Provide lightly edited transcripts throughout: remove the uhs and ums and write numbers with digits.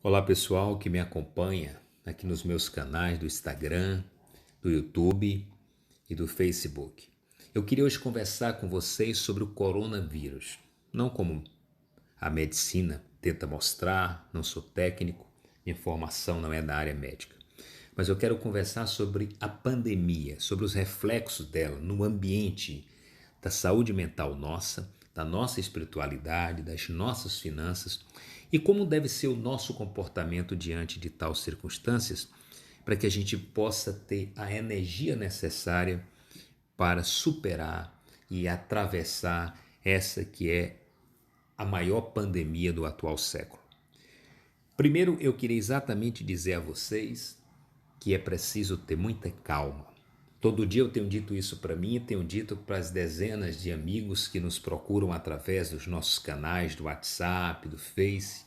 Olá pessoal que me acompanha aqui nos meus canais do Instagram, do YouTube e do Facebook. Eu queria hoje conversar com vocês sobre o coronavírus. Não como a medicina tenta mostrar, não sou técnico, minha formação não é da área médica. Mas eu quero conversar sobre a pandemia, sobre os reflexos dela no ambiente da saúde mental nossa, da nossa espiritualidade, das nossas finanças e como deve ser o nosso comportamento diante de tais circunstâncias para que a gente possa ter a energia necessária para superar e atravessar essa que é a maior pandemia do atual século. Primeiro, eu queria exatamente dizer a vocês que é preciso ter muita calma. Todo dia eu tenho dito isso para mim e tenho dito para as dezenas de amigos que nos procuram através dos nossos canais do WhatsApp, do Face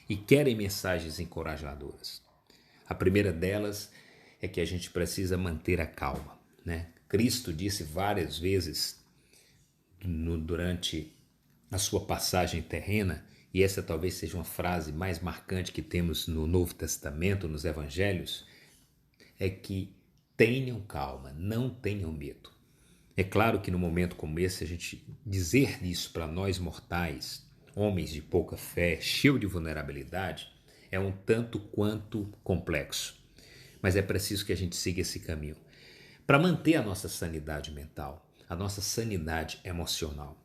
e querem mensagens encorajadoras. A primeira delas é que a gente precisa manter a calma, né? Cristo disse várias vezes durante a sua passagem terrena, e essa talvez seja uma frase mais marcante que temos no Novo Testamento, nos Evangelhos, é que tenham calma, não tenham medo. É claro que no momento como esse, a gente dizer isso para nós mortais, homens de pouca fé, cheio de vulnerabilidade, é um tanto quanto complexo. Mas é preciso que a gente siga esse caminho para manter a nossa sanidade mental, a nossa sanidade emocional.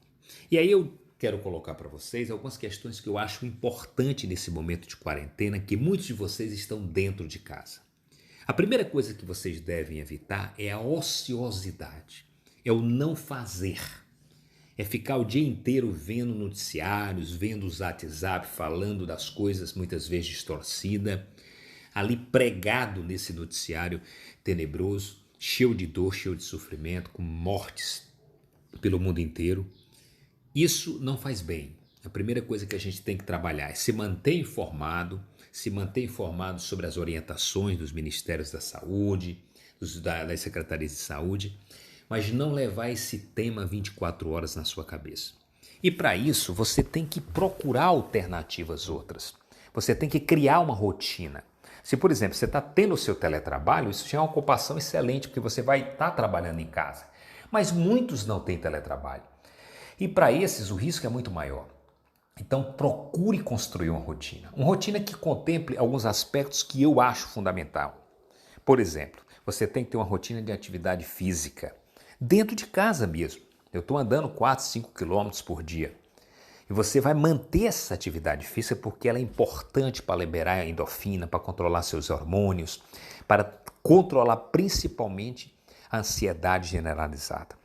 E aí eu quero colocar para vocês algumas questões que eu acho importante nesse momento de quarentena, que muitos de vocês estão dentro de casa. A primeira coisa que vocês devem evitar é a ociosidade, é o não fazer. É ficar o dia inteiro vendo noticiários, vendo os WhatsApp, falando das coisas muitas vezes distorcida, ali pregado nesse noticiário tenebroso, cheio de dor, cheio de sofrimento, com mortes pelo mundo inteiro. Isso não faz bem. A primeira coisa que a gente tem que trabalhar é se manter informado sobre as orientações dos Ministérios da Saúde, das Secretarias de Saúde, mas não levar esse tema 24 horas na sua cabeça. E para isso, você tem que procurar alternativas outras. Você tem que criar uma rotina. Se, por exemplo, você está tendo o seu teletrabalho, isso já é uma ocupação excelente, porque você vai estar trabalhando em casa. Mas muitos não têm teletrabalho. E para esses, o risco é muito maior. Então, procure construir uma rotina que contemple alguns aspectos que eu acho fundamental. Por exemplo, você tem que ter uma rotina de atividade física, dentro de casa mesmo. Eu estou andando 4, 5 quilômetros por dia. E você vai manter essa atividade física porque ela é importante para liberar a endorfina, para controlar seus hormônios, para controlar principalmente a ansiedade generalizada.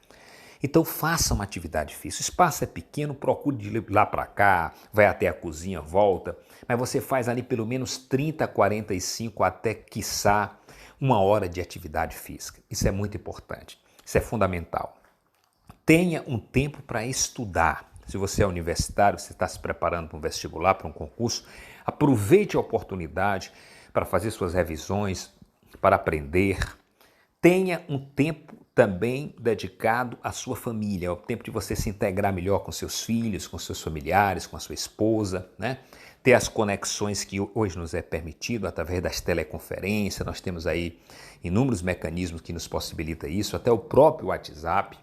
Então faça uma atividade física. O espaço é pequeno, procure de lá para cá, vai até a cozinha, volta, mas você faz ali pelo menos 30, 45 até quiçá 1 hora de atividade física. Isso é muito importante, isso é fundamental. Tenha um tempo para estudar. Se você é universitário, você está se preparando para um vestibular, para um concurso, aproveite a oportunidade para fazer suas revisões, para aprender. Tenha um tempo também dedicado à sua família, é o tempo de você se integrar melhor com seus filhos, com seus familiares, com a sua esposa, né? Ter as conexões que hoje nos é permitido através das teleconferências, nós temos aí inúmeros mecanismos que nos possibilitam isso, até o próprio WhatsApp,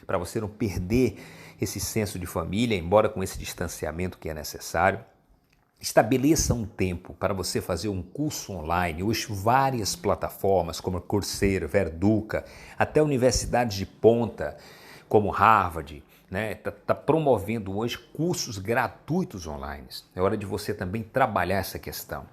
para você não perder esse senso de família, embora com esse distanciamento que é necessário. Estabeleça um tempo para você fazer um curso online. Hoje várias plataformas como Coursera, Verduca, até universidades de ponta como Harvard, né, tá promovendo hoje cursos gratuitos online. É hora de você também trabalhar essa questão.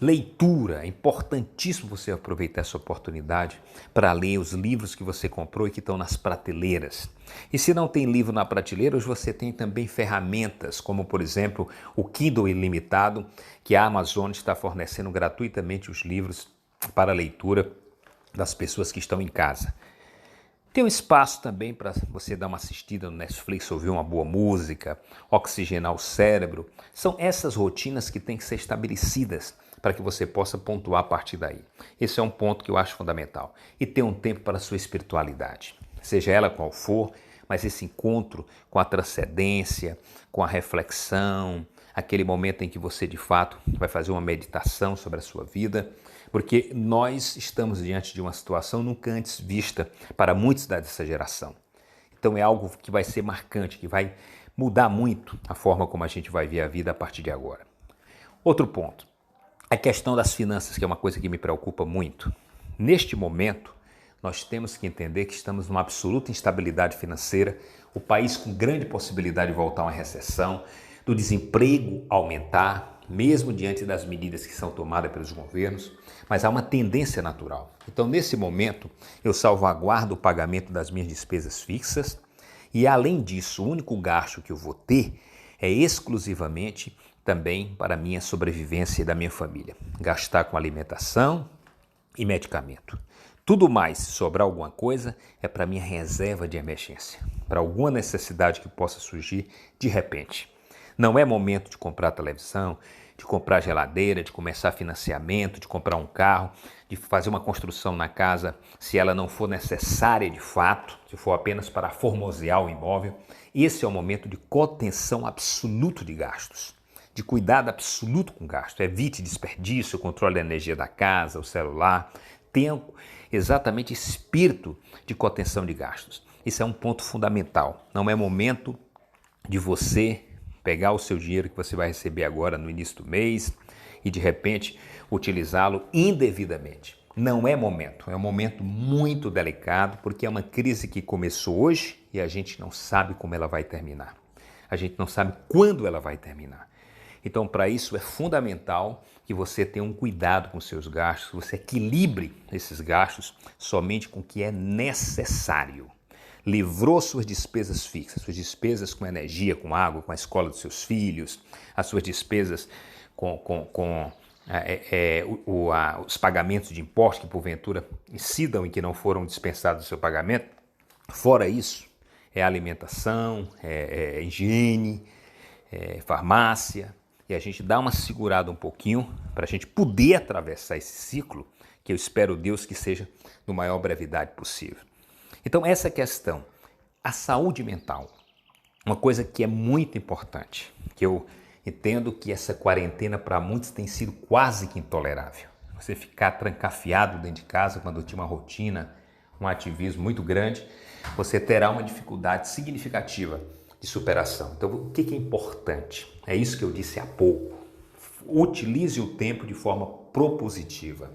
Leitura, é importantíssimo você aproveitar essa oportunidade para ler os livros que você comprou e que estão nas prateleiras. E se não tem livro na prateleira, hoje você tem também ferramentas, como por exemplo o Kindle Ilimitado, que a Amazon está fornecendo gratuitamente os livros para leitura das pessoas que estão em casa. Tem um espaço também para você dar uma assistida no Netflix, ouvir uma boa música, oxigenar o cérebro. São essas rotinas que têm que ser estabelecidas para que você possa pontuar a partir daí. Esse é um ponto que eu acho fundamental. E ter um tempo para a sua espiritualidade, seja ela qual for, mas esse encontro com a transcendência, com a reflexão, aquele momento em que você de fato vai fazer uma meditação sobre a sua vida, porque nós estamos diante de uma situação nunca antes vista para muitos dessa geração. Então é algo que vai ser marcante, que vai mudar muito a forma como a gente vai ver a vida a partir de agora. Outro ponto, a questão das finanças, que é uma coisa que me preocupa muito. Neste momento, nós temos que entender que estamos numa absoluta instabilidade financeira, o país com grande possibilidade de voltar a uma recessão, do desemprego aumentar, mesmo diante das medidas que são tomadas pelos governos, mas há uma tendência natural. Então, nesse momento, eu salvaguardo o pagamento das minhas despesas fixas e, além disso, o único gasto que eu vou ter é exclusivamente também para a minha sobrevivência e da minha família. Gastar com alimentação e medicamento. Tudo mais, se sobrar alguma coisa, é para minha reserva de emergência, para alguma necessidade que possa surgir de repente. Não é momento de comprar televisão, de comprar geladeira, de começar financiamento, de comprar um carro, de fazer uma construção na casa, se ela não for necessária de fato, se for apenas para formosear o imóvel. Esse é o momento de contenção absoluto de gastos, de cuidado absoluto com gasto. Evite desperdício, controle da energia da casa, o celular. Tenha exatamente espírito de contenção de gastos. Isso é um ponto fundamental. Não é momento de você pegar o seu dinheiro que você vai receber agora no início do mês e de repente utilizá-lo indevidamente. Não é momento, é um momento muito delicado porque é uma crise que começou hoje e a gente não sabe como ela vai terminar. A gente não sabe quando ela vai terminar. Então, para isso é fundamental que você tenha um cuidado com seus gastos, que você equilibre esses gastos somente com o que é necessário. Livrou suas despesas fixas, suas despesas com energia, com água, com a escola dos seus filhos, as suas despesas os pagamentos de impostos que porventura incidam e que não foram dispensados do seu pagamento. Fora isso, é alimentação, higiene, farmácia, e a gente dá uma segurada um pouquinho para a gente poder atravessar esse ciclo, que eu espero, Deus, que seja no maior brevidade possível. Então, essa questão, a saúde mental, uma coisa que é muito importante, que eu entendo que essa quarentena para muitos tem sido quase que intolerável. Você ficar trancafiado dentro de casa quando tinha uma rotina, um ativismo muito grande, você terá uma dificuldade significativa de superação. Então, o que é importante? É isso que eu disse há pouco. Utilize o tempo de forma propositiva,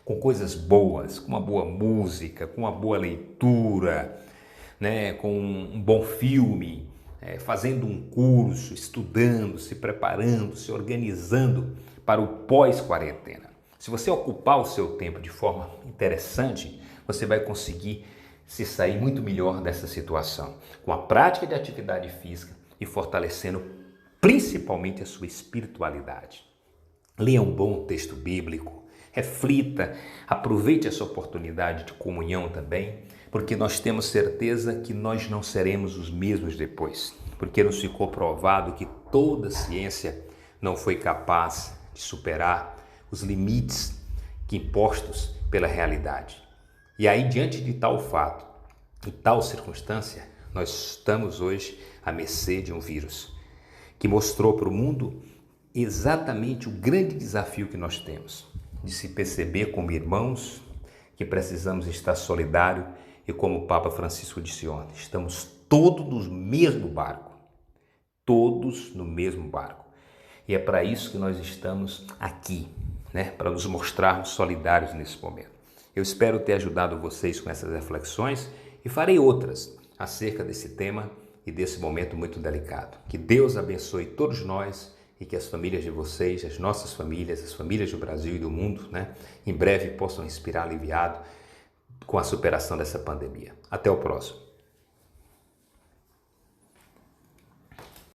com coisas boas, com uma boa música, com uma boa leitura, né, com um bom filme, fazendo um curso, estudando, se preparando, se organizando para o pós-quarentena. Se você ocupar o seu tempo de forma interessante, você vai conseguir se sair muito melhor dessa situação, com a prática de atividade física e fortalecendo principalmente a sua espiritualidade. Leia um bom texto bíblico, reflita, aproveite essa oportunidade de comunhão também, porque nós temos certeza que nós não seremos os mesmos depois, porque nos ficou provado que toda ciência não foi capaz de superar os limites que impostos pela realidade. E aí, diante de tal fato e tal circunstância, nós estamos hoje à mercê de um vírus que mostrou para o mundo exatamente o grande desafio que nós temos de se perceber como irmãos, que precisamos estar solidários e como o Papa Francisco disse ontem, estamos todos no mesmo barco, todos no mesmo barco. E é para isso que nós estamos aqui, né? Para nos mostrarmos solidários nesse momento. Eu espero ter ajudado vocês com essas reflexões e farei outras acerca desse tema e desse momento muito delicado. Que Deus abençoe todos nós e que as famílias de vocês, as nossas famílias, as famílias do Brasil e do mundo, né, em breve possam respirar aliviado com a superação dessa pandemia. Até o próximo.